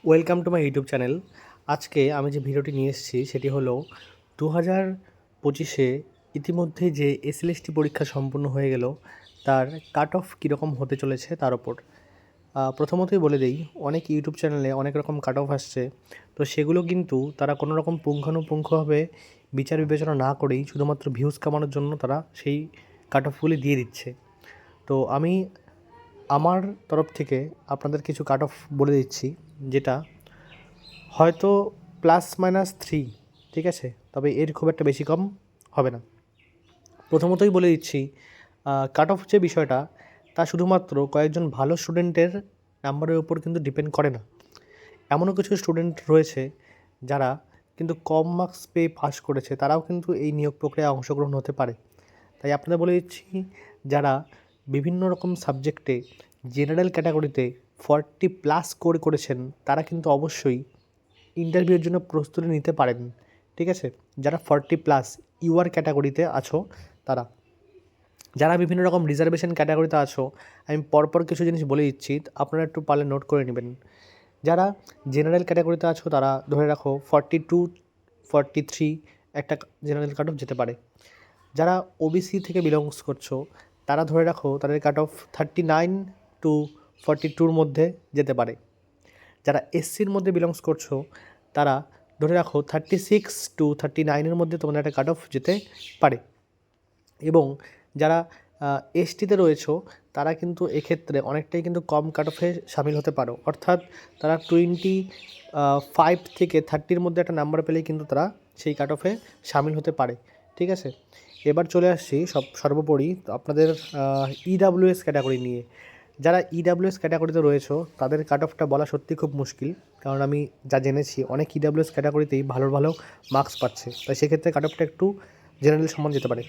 Welcome to my YouTube channel. আজকে আমি যে ভিডিওটি নিয়ে এসেছি সেটি হলো 2025-এ ইতিমধ্যে যে এসএলএসটি পরীক্ষা সম্পূর্ণ হয়ে গেল তার কাট অফ কীরকম হতে চলেছে তার ওপর। প্রথমতই বলে দিই, অনেক ইউটিউব চ্যানেলে অনেক রকম কাট অফ আসছে, তো সেগুলো কিন্তু তারা কোনো রকম পুঙ্খানুপুঙ্খভাবে বিচার বিবেচনা না করেই শুধুমাত্র ভিউজ কামানোর জন্য তারা সেই কাট অফগুলি দিয়ে দিচ্ছে। তো আমি আমার তরফ থেকে আপনাদের কিছু কাট অফ বলে দিচ্ছি, যেটা হয়তো +-3, ঠিক আছে, তবে এর খুব একটা বেশি কম হবে না। প্রথমতই বলে দিচ্ছি, কাট অফ যে বিষয়টা তা শুধুমাত্র কয়েকজন ভালো স্টুডেন্টের নাম্বারের উপর কিন্তু ডিপেন্ড করে না। এমনও কিছু স্টুডেন্ট রয়েছে যারা কিন্তু কম মার্কস পেয়ে পাস করেছে, তারাও কিন্তু এই নিয়োগ প্রক্রিয়ায় অংশগ্রহণ হতে পারে। তাই আপনাদের বলে দিচ্ছি, যারা বিভিন্ন রকম সাবজেক্টে জেনারেল ক্যাটাগরিতে 40+ স্কোর করেছেন তারা কিন্তু অবশ্যই ইন্টারভিউর জন্য প্রস্তুতি নিতে পারেন, ঠিক আছে। যারা 40+ ইউআর ক্যাটাগরিতে আছো তারা, যারা বিভিন্ন রকম রিজার্ভেশন ক্যাটাগরিতে আছো, আমি পরপর কিছু জিনিস বলে দিচ্ছি, আপনারা একটু পারলে নোট করে নেবেন। যারা জেনারেল ক্যাটাগরিতে আছো তারা ধরে রাখো 42, 43 একটা জেনারেল কাট অফ যেতে পারে। যারা ওবিসি থেকে বিলংস করছো তারা ধরে রাখো তাদের কাট অফ 39 to 42-র মধ্যে যেতে পারে। যারা এসসির মধ্যে বিলংস করছো তারা ধরে রাখো 36 to 39-এর মধ্যে তোমাদের একটা কাট অফ যেতে পারে। এবং যারা এসটিতে রয়েছো তারা কিন্তু এক্ষেত্রে অনেকটাই কিন্তু কম কাট অফে সামিল হতে পারো, অর্থাৎ তারা 25 থেকে 30-র মধ্যে একটা নাম্বার পেলেই কিন্তু তারা সেই কাট অফে সামিল হতে পারে, ঠিক আছে। এবার চলে আসছি সর্বোপরি আপনাদের ইডাব্লিউএস ক্যাটাগরি নিয়ে। যারা ইডাব্লিউএস ক্যাটাগরিতে রয়েছো তাদের কাট অফটা বলা সত্যি খুব মুশকিল, কারণ আমি যা জেনেছি অনেক ইডাব্লিউএস ক্যাটাগরিতেই ভালো ভালো মার্কস পাচ্ছে, তাই সেক্ষেত্রে কাট অফটা একটু জেনারেল সমান যেতে পারে।